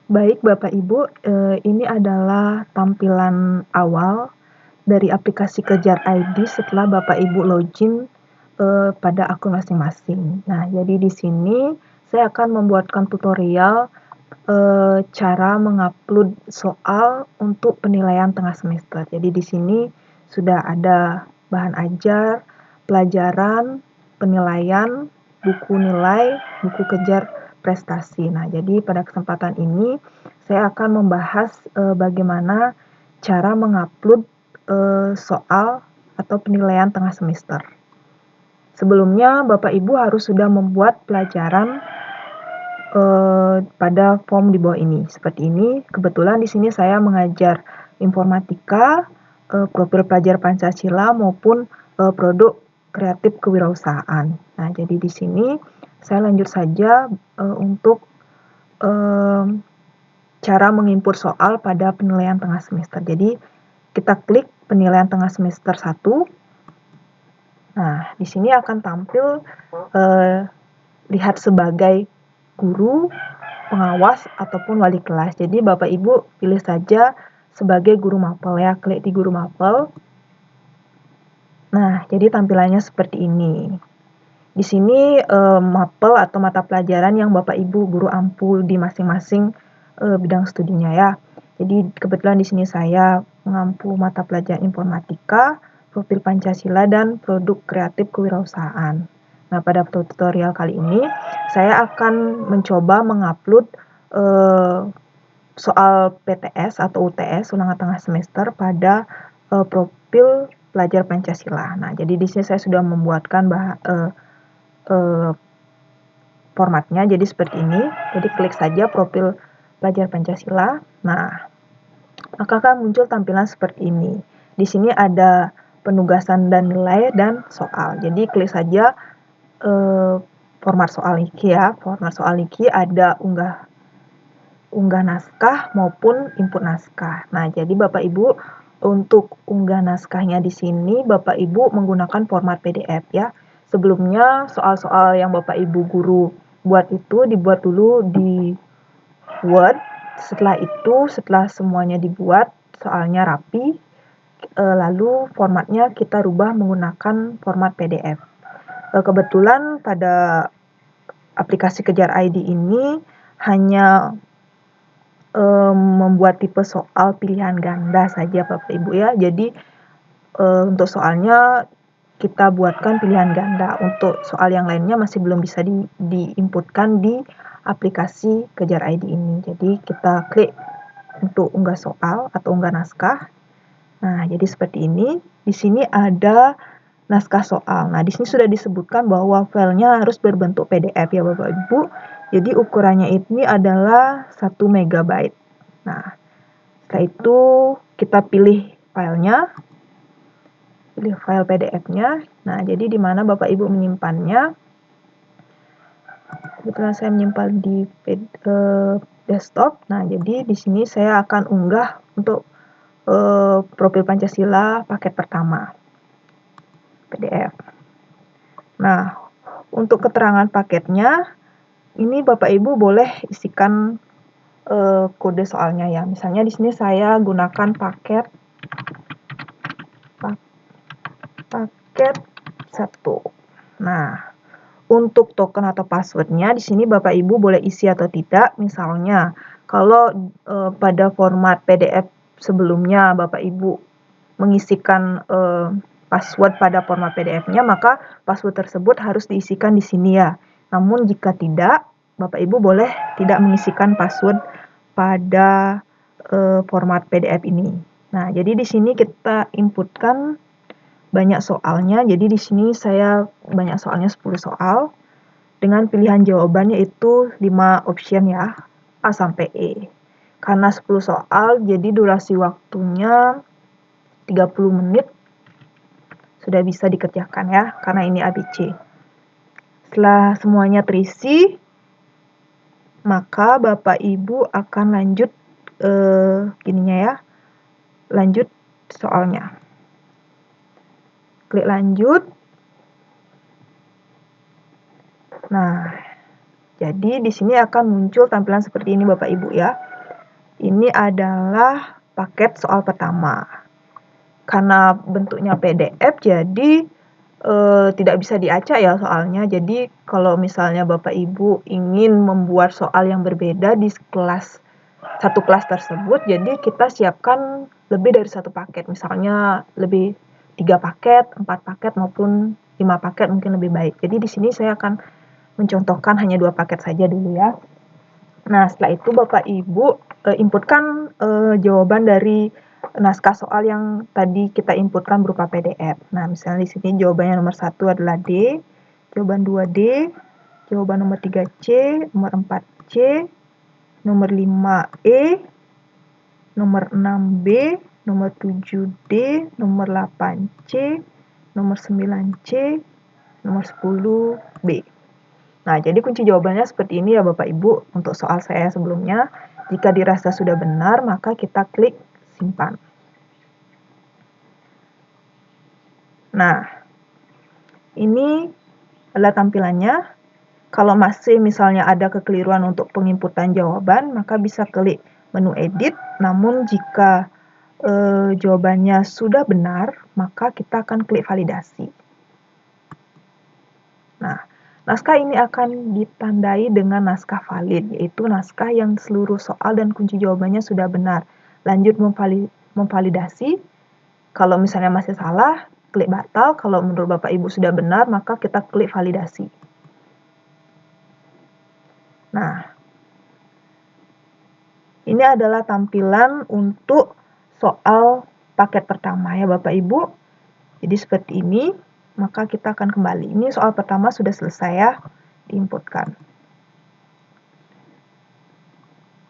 Baik Bapak Ibu, ini adalah tampilan awal dari aplikasi Kejar ID setelah Bapak Ibu login, pada akun masing-masing. Nah, jadi di sini saya akan membuatkan tutorial, cara mengupload soal untuk penilaian tengah semester. Jadi di sini sudah ada bahan ajar, pelajaran, penilaian, buku nilai, buku kejar prestasi. Nah, jadi pada kesempatan ini saya akan membahas, bagaimana cara mengupload, soal atau penilaian tengah semester. Sebelumnya Bapak Ibu harus sudah membuat pelajaran, pada form di bawah ini, seperti ini. Kebetulan di sini saya mengajar informatika, profil pelajar Pancasila maupun, produk kreatif kewirausahaan. Nah, jadi di sini saya lanjut saja, untuk, cara menginput soal pada penilaian tengah semester. Jadi kita klik penilaian tengah semester 1. Nah, di sini akan tampil, lihat sebagai guru, pengawas, ataupun wali kelas. Jadi Bapak Ibu pilih saja sebagai guru mapel ya, klik di guru mapel. Nah, jadi tampilannya seperti ini. Di sini, mapel atau mata pelajaran yang Bapak Ibu guru ampu di masing-masing, bidang studinya ya. Jadi kebetulan di sini saya mengampu mata pelajaran informatika, profil Pancasila, dan produk kreatif kewirausahaan. Nah, pada tutorial kali ini saya akan mencoba mengupload, soal PTS atau UTS ulangan tengah semester pada, profil pelajar Pancasila. Nah, jadi di sini saya sudah membuatkan formatnya jadi seperti ini. Jadi klik saja profil pelajar Pancasila. Nah, maka akan muncul tampilan seperti ini. Di sini ada penugasan dan nilai dan soal. Jadi klik saja format soal Niki ya. Format soal Niki ada unggah naskah maupun input naskah. Nah, jadi Bapak Ibu untuk unggah naskahnya di sini Bapak Ibu menggunakan format PDF ya. Sebelumnya soal-soal yang Bapak Ibu guru buat itu dibuat dulu di Word. Setelah itu, setelah semuanya dibuat, soalnya rapi, lalu formatnya kita rubah menggunakan format PDF. Kebetulan pada aplikasi Kejar ID ini hanya membuat tipe soal pilihan ganda saja Bapak Ibu ya. Jadi untuk soalnya kita buatkan pilihan ganda. Untuk soal yang lainnya masih belum bisa diinputkan di aplikasi Kejar ID ini. Jadi kita klik untuk unggah soal atau unggah naskah. Nah, jadi seperti ini. Di sini ada naskah soal. Nah, di sini sudah disebutkan bahwa filenya harus berbentuk PDF ya Bapak Ibu. Jadi ukurannya ini adalah 1 MB. Nah, setelah itu kita pilih filenya, pilih file PDF-nya. Nah, jadi di mana Bapak Ibu menyimpannya. Kebetulan saya menyimpan di desktop. Nah, jadi di sini saya akan unggah untuk profil Pancasila paket pertama PDF. Nah, untuk keterangan paketnya ini Bapak Ibu boleh isikan kode soalnya ya. Misalnya di sini saya gunakan paket 1. Nah, untuk token atau passwordnya di sini Bapak Ibu boleh isi atau tidak. Misalnya kalau pada format PDF sebelumnya Bapak Ibu mengisikan password pada format PDF-nya, maka password tersebut harus diisikan di sini ya. Namun jika tidak, Bapak Ibu boleh tidak mengisikan password pada format PDF ini. Nah, jadi di sini kita inputkan banyak soalnya. Jadi di sini saya banyak soalnya 10 soal dengan pilihan jawabannya itu 5 option ya, A sampai E. Karena 10 soal, jadi durasi waktunya 30 menit sudah bisa dikerjakan ya, karena ini ABC. Setelah semuanya terisi, maka Bapak Ibu akan lanjut gininya ya, lanjut soalnya. Klik lanjut. Nah, jadi di sini akan muncul tampilan seperti ini Bapak Ibu ya. Ini adalah paket soal pertama. Karena bentuknya PDF, jadi tidak bisa diacak ya soalnya. Jadi kalau misalnya Bapak Ibu ingin membuat soal yang berbeda di satu kelas tersebut, jadi kita siapkan lebih dari satu paket. Misalnya lebih 3 paket, 4 paket maupun 5 paket mungkin lebih baik. Jadi di sini saya akan mencontohkan hanya 2 paket saja dulu ya. Nah, setelah itu Bapak Ibu inputkan jawaban dari naskah soal yang tadi kita inputkan berupa PDF. Nah, misalnya di sini jawabannya nomor 1 adalah D, jawaban 2 D, jawaban nomor 3 C, nomor 4 C, nomor 5 E, nomor 6 B, nomor 7 D, nomor 8 C, nomor 9 C, nomor 10 B. Nah, jadi kunci jawabannya seperti ini ya Bapak Ibu untuk soal saya sebelumnya. Jika dirasa sudah benar, maka kita klik simpan. Nah, ini adalah tampilannya. Kalau masih misalnya ada kekeliruan untuk penginputan jawaban, maka bisa klik menu edit. Namun jika jawabannya sudah benar, maka kita akan klik validasi. Nah, naskah ini akan ditandai dengan naskah valid, yaitu naskah yang seluruh soal dan kunci jawabannya sudah benar. Lanjut memvalidasi. Kalau misalnya masih salah, klik batal. Kalau menurut Bapak Ibu sudah benar, maka kita klik validasi. Nah, ini adalah tampilan untuk soal paket pertama ya Bapak Ibu. Jadi seperti ini. Maka kita akan kembali. Ini soal pertama sudah selesai ya, diinputkan.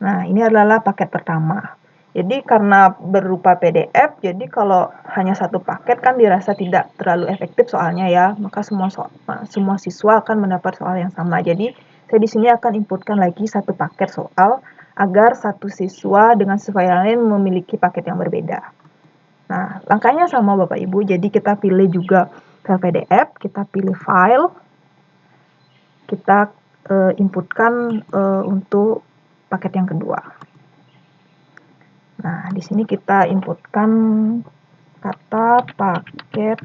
Nah, ini adalah paket pertama. Jadi karena berupa PDF, jadi kalau hanya satu paket kan dirasa tidak terlalu efektif soalnya ya. Maka semua siswa akan mendapat soal yang sama. Jadi saya di sini akan inputkan lagi satu paket soal agar satu siswa dengan siswa yang lain memiliki paket yang berbeda. Nah, langkahnya sama Bapak Ibu. Jadi kita pilih juga file PDF, kita pilih file, kita inputkan untuk paket yang kedua. Nah, di sini kita inputkan kata paket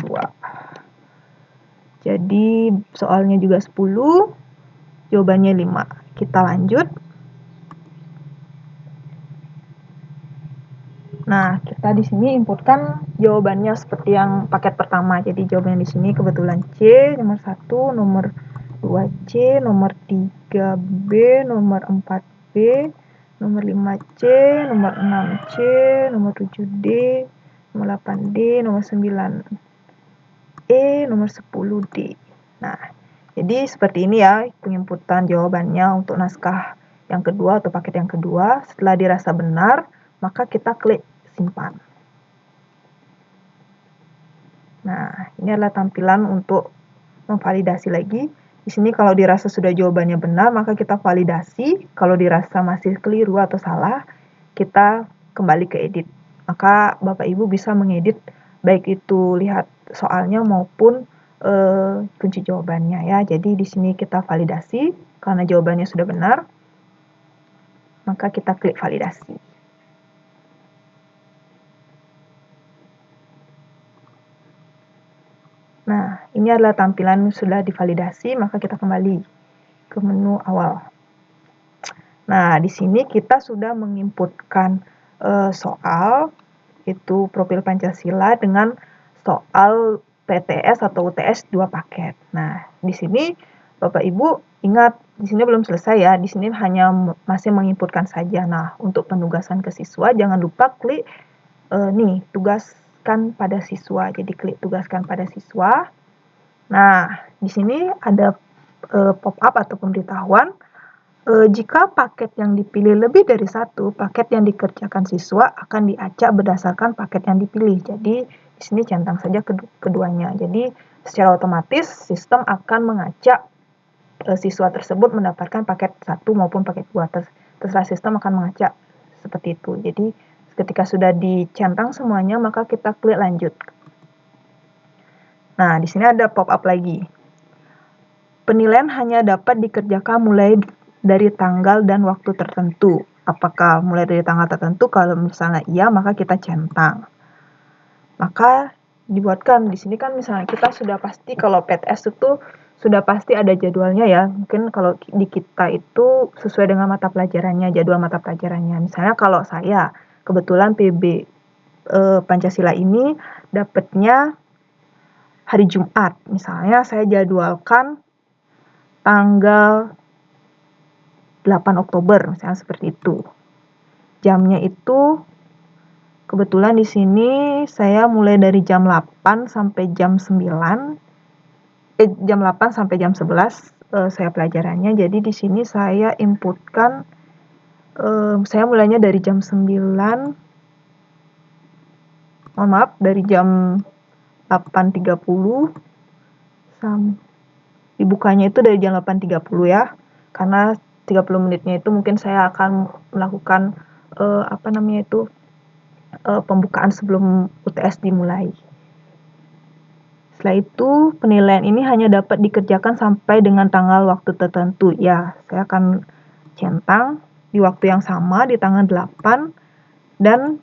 2. Jadi soalnya juga 10, jawabannya 5. Kita lanjut. Nah, kita di sini inputkan jawabannya seperti yang paket pertama. Jadi jawabannya di sini kebetulan C, nomor 1, nomor 2C, nomor 3B, nomor 4B, nomor 5C, nomor 6C, nomor 7D, nomor 8D, nomor 9E, nomor 10D. Nah, jadi seperti ini ya penginputan jawabannya untuk naskah yang kedua atau paket yang kedua. Setelah dirasa benar, maka kita klik simpan. Nah, ini adalah tampilan untuk memvalidasi lagi. Di sini kalau dirasa sudah jawabannya benar, maka kita validasi. Kalau dirasa masih keliru atau salah, kita kembali ke edit. Maka Bapak Ibu bisa mengedit baik itu lihat soalnya maupun kunci jawabannya ya. Jadi di sini kita validasi karena jawabannya sudah benar, maka kita klik validasi. Nah, ini adalah tampilan sudah divalidasi, maka kita kembali ke menu awal. Nah, di sini kita sudah menginputkan soal, itu profil Pancasila dengan soal PTS atau UTS 2 paket. Nah, di sini Bapak Ibu ingat, di sini belum selesai ya, di sini hanya masih menginputkan saja. Nah, untuk penugasan ke siswa, jangan lupa klik tugaskan pada siswa. Jadi klik tugaskan pada siswa. Nah, di sini ada pop-up atau pemberitahuan. Jika paket yang dipilih lebih dari satu, paket yang dikerjakan siswa akan diacak berdasarkan paket yang dipilih. Jadi, di sini centang saja keduanya. Jadi, secara otomatis sistem akan mengacak siswa tersebut mendapatkan paket 1 maupun paket 2. Terserah sistem akan mengacak seperti itu. Jadi, ketika sudah dicentang semuanya, maka kita klik lanjut. Nah, di sini ada pop-up lagi. Penilaian hanya dapat dikerjakan mulai dari tanggal dan waktu tertentu. apakah mulai dari tanggal tertentu. Kalau misalnya iya, maka kita centang. Maka dibuatkan di sini kan misalnya kita sudah pasti kalau PTS itu sudah pasti ada jadwalnya ya. Mungkin kalau di kita itu sesuai dengan mata pelajarannya, jadwal mata pelajarannya. Misalnya kalau saya kebetulan PB Pancasila ini dapatnya hari Jumat. Misalnya saya jadwalkan tanggal 8 Oktober, misalnya seperti itu. Jamnya itu kebetulan di sini saya mulai dari jam 8 sampai jam 9. Jam 8 sampai jam 11 saya pelajarannya. Jadi di sini saya inputkan saya mulainya dari jam 9. Mohon maaf, dari jam 8.30 dibukanya itu dari jam 8.30 ya. Karena 30 menitnya itu mungkin saya akan melakukan pembukaan sebelum UTS dimulai. Setelah itu, penilaian ini hanya dapat dikerjakan sampai dengan tanggal waktu tertentu. Ya, saya akan centang di waktu yang sama di tanggal 8 dan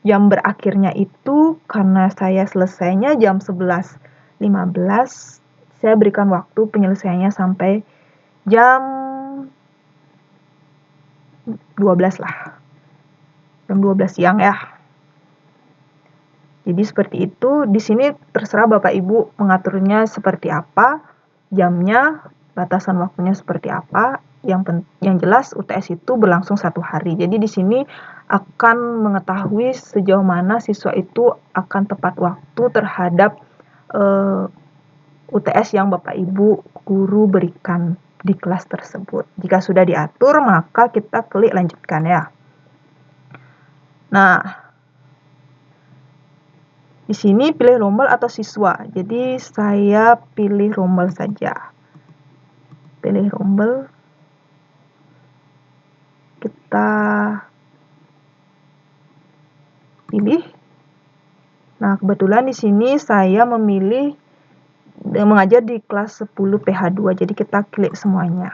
jam berakhirnya itu karena saya selesainya jam 11.15, saya berikan waktu penyelesaiannya sampai jam 12 lah. Jam 12 siang ya. Jadi seperti itu. Di sini terserah Bapak Ibu mengaturnya seperti apa, jamnya, batasan waktunya seperti apa. Yang jelas UTS itu berlangsung 1 hari. Jadi di sini akan mengetahui sejauh mana siswa itu akan tepat waktu terhadap UTS yang Bapak Ibu guru berikan di kelas tersebut. Jika sudah diatur, maka kita klik lanjutkan ya. Nah, di sini pilih rombel atau siswa. Jadi saya pilih rombel saja. Pilih rombel. Kita pilih. Nah, kebetulan di sini saya memilih mengajar di kelas 10 PH2. Jadi kita klik semuanya.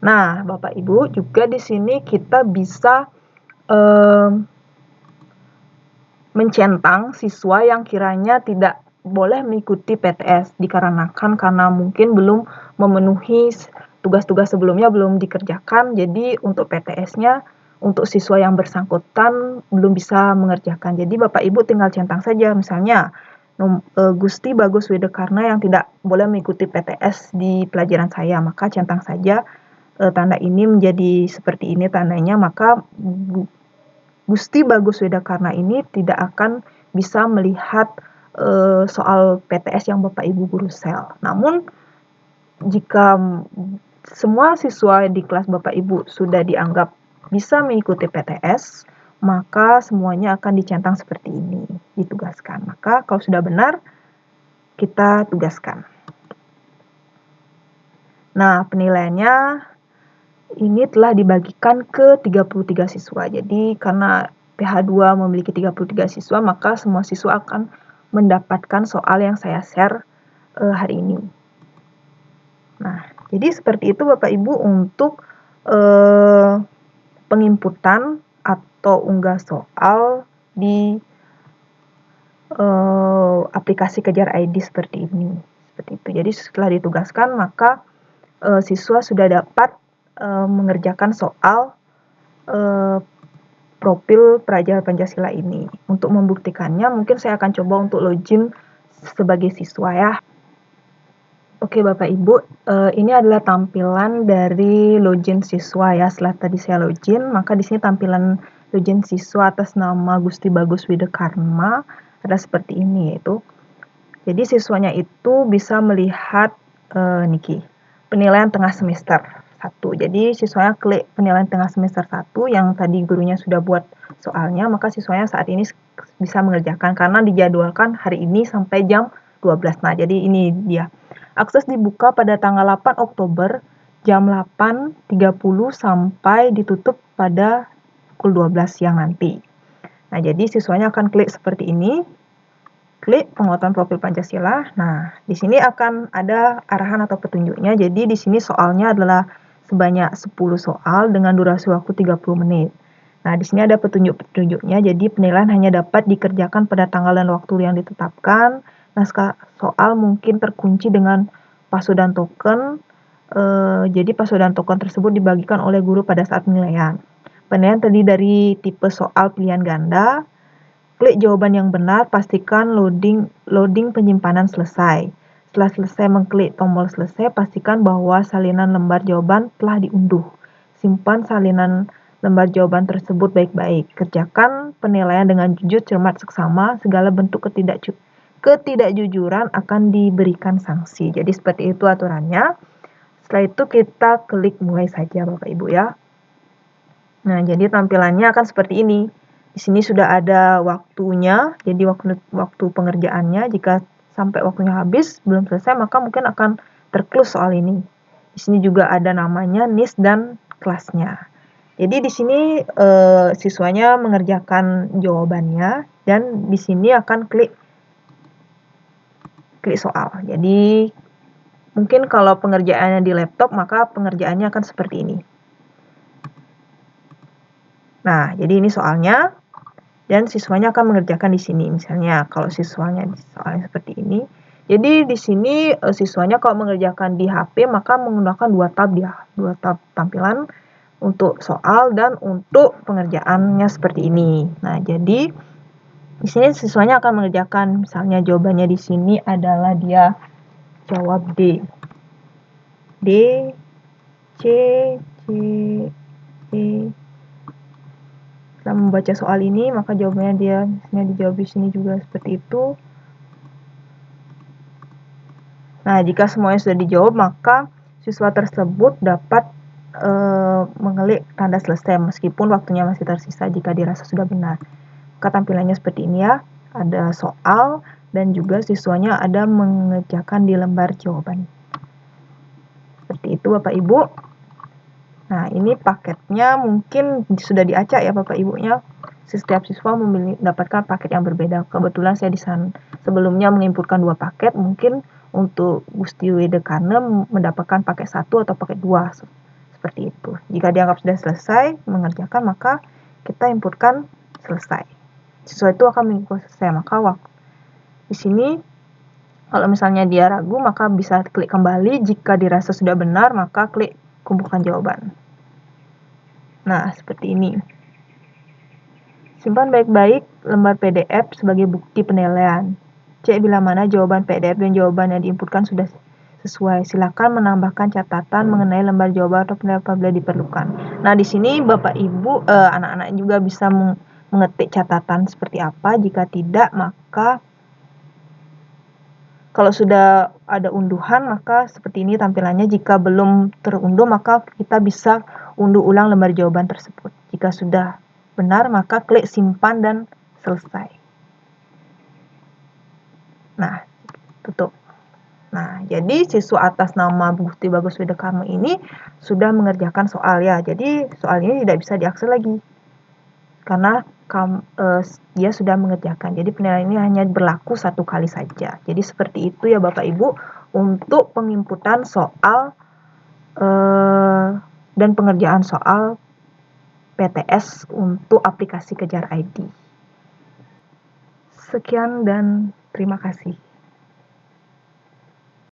Nah, Bapak Ibu, juga di sini kita bisa mencentang siswa yang kiranya tidak boleh mengikuti PTS dikarenakan karena mungkin belum memenuhi tugas-tugas sebelumnya belum dikerjakan. Jadi untuk PTS-nya untuk siswa yang bersangkutan belum bisa mengerjakan. Jadi Bapak Ibu tinggal centang saja, misalnya Gusti Bagus Widekarna yang tidak boleh mengikuti PTS di pelajaran saya, maka centang saja tanda ini menjadi seperti ini tandanya, maka Gusti Bagus Widekarna ini tidak akan bisa melihat soal PTS yang Bapak Ibu guru sel. Namun jika semua siswa di kelas Bapak Ibu sudah dianggap bisa mengikuti PTS, maka semuanya akan dicentang seperti ini, ditugaskan. Maka kalau sudah benar, kita tugaskan. Nah, penilaiannya ini telah dibagikan ke 33 siswa. Jadi karena PH2 memiliki 33 siswa, maka semua siswa akan mendapatkan soal yang saya share hari ini. Nah, jadi seperti itu Bapak Ibu untuk penginputan atau unggah soal di aplikasi Kejar ID seperti ini. Seperti itu. Jadi setelah ditugaskan, maka siswa sudah dapat mengerjakan soal profil pelajar Pancasila ini. Untuk membuktikannya, mungkin saya akan coba untuk login sebagai siswa ya. Oke Bapak Ibu, ini adalah tampilan dari login siswa ya. Setelah tadi saya login, maka di sini tampilan login siswa atas nama Gusti Bagus Widekarna ada seperti ini, yaitu jadi siswanya itu bisa melihat penilaian tengah semester 1. Jadi siswanya klik penilaian tengah semester 1 yang tadi gurunya sudah buat soalnya, maka siswanya saat ini bisa mengerjakan karena dijadwalkan hari ini sampai jam 12. Nah, jadi ini dia. Akses dibuka pada tanggal 8 Oktober jam 8.30 sampai ditutup pada pukul 12 siang nanti. Nah, jadi siswanya akan klik seperti ini. Klik penguatan profil Pancasila. Nah, di sini akan ada arahan atau petunjuknya. Jadi di sini soalnya adalah sebanyak 10 soal dengan durasi waktu 30 menit. Nah, di sini ada petunjuk-petunjuknya, jadi penilaian hanya dapat dikerjakan pada tanggal dan waktu yang ditetapkan. Naskah soal mungkin terkunci dengan password dan token, jadi password dan token tersebut dibagikan oleh guru pada saat penilaian. Penilaian terdiri dari tipe soal pilihan ganda. Klik jawaban yang benar, pastikan loading penyimpanan selesai. Setelah selesai mengklik tombol selesai, pastikan bahwa salinan lembar jawaban telah diunduh. Simpan salinan lembar jawaban tersebut baik-baik. Kerjakan penilaian dengan jujur, cermat, seksama. Segala bentuk ketidakjujuran akan diberikan sanksi. Jadi seperti itu aturannya. Setelah itu kita klik mulai saja Bapak Ibu ya. Nah, jadi tampilannya akan seperti ini. Di sini sudah ada waktunya, jadi waktu pengerjaannya. Jika sampai waktunya habis, belum selesai, maka mungkin akan terclose soal ini. Di sini juga ada namanya, NIS, dan kelasnya. Jadi di sini siswanya mengerjakan jawabannya, dan di sini akan klik soal. Jadi mungkin kalau pengerjaannya di laptop, maka pengerjaannya akan seperti ini. Nah, jadi ini soalnya, dan siswanya akan mengerjakan di sini. Misalnya, kalau siswanya soalnya seperti ini, jadi di sini siswanya kalau mengerjakan di HP, maka menggunakan dua tab tampilan untuk soal dan untuk pengerjaannya seperti ini. Nah, jadi di sini siswanya akan mengerjakan, misalnya jawabannya di sini adalah dia jawab D. D, C, E. Setelah membaca soal ini, maka jawabannya dia misalnya dijawab di sini juga seperti itu. Nah, jika semuanya sudah dijawab, maka siswa tersebut dapat mengelik tanda selesai meskipun waktunya masih tersisa jika dirasa sudah benar. Maka tampilannya seperti ini ya, ada soal dan juga siswanya ada mengerjakan di lembar jawaban. Seperti itu Bapak Ibu. Nah, ini paketnya mungkin sudah diacak ya Bapak Ibunya. Setiap siswa mendapatkan paket yang berbeda. Kebetulan saya di sana sebelumnya menginputkan 2 paket, mungkin untuk Gusti Wedekane mendapatkan paket 1 atau paket 2. Seperti itu. Jika dianggap sudah selesai mengerjakan, maka kita inputkan selesai. Siswa itu akan menginput selesai, maka di sini kalau misalnya dia ragu, maka bisa klik kembali. Jika dirasa sudah benar, maka klik kumpulkan jawaban. Nah, seperti ini. Simpan baik-baik lembar PDF sebagai bukti penilaian. Cek bila mana jawaban PDF dan jawaban yang diinputkan sudah sesuai. Silakan menambahkan catatan mengenai lembar jawaban atau penilaian apabila diperlukan. Nah, di sini Bapak Ibu, anak-anak juga bisa mengetik catatan seperti apa. Jika tidak, maka kalau sudah ada unduhan, maka seperti ini tampilannya. Jika belum terunduh, maka kita bisa unduh ulang lembar jawaban tersebut. Jika sudah benar, maka klik simpan dan selesai. Nah, tutup. Nah, jadi siswa atas nama Gusti Bagus Wedekane ini sudah mengerjakan soal ya. Jadi soal ini tidak bisa diakses lagi. Karena dia sudah mengerjakan. Jadi penilaian ini hanya berlaku 1 kali saja. Jadi seperti itu ya Bapak Ibu untuk penginputan soal dan pengerjaan soal PTS untuk aplikasi Kejar ID. Sekian dan terima kasih.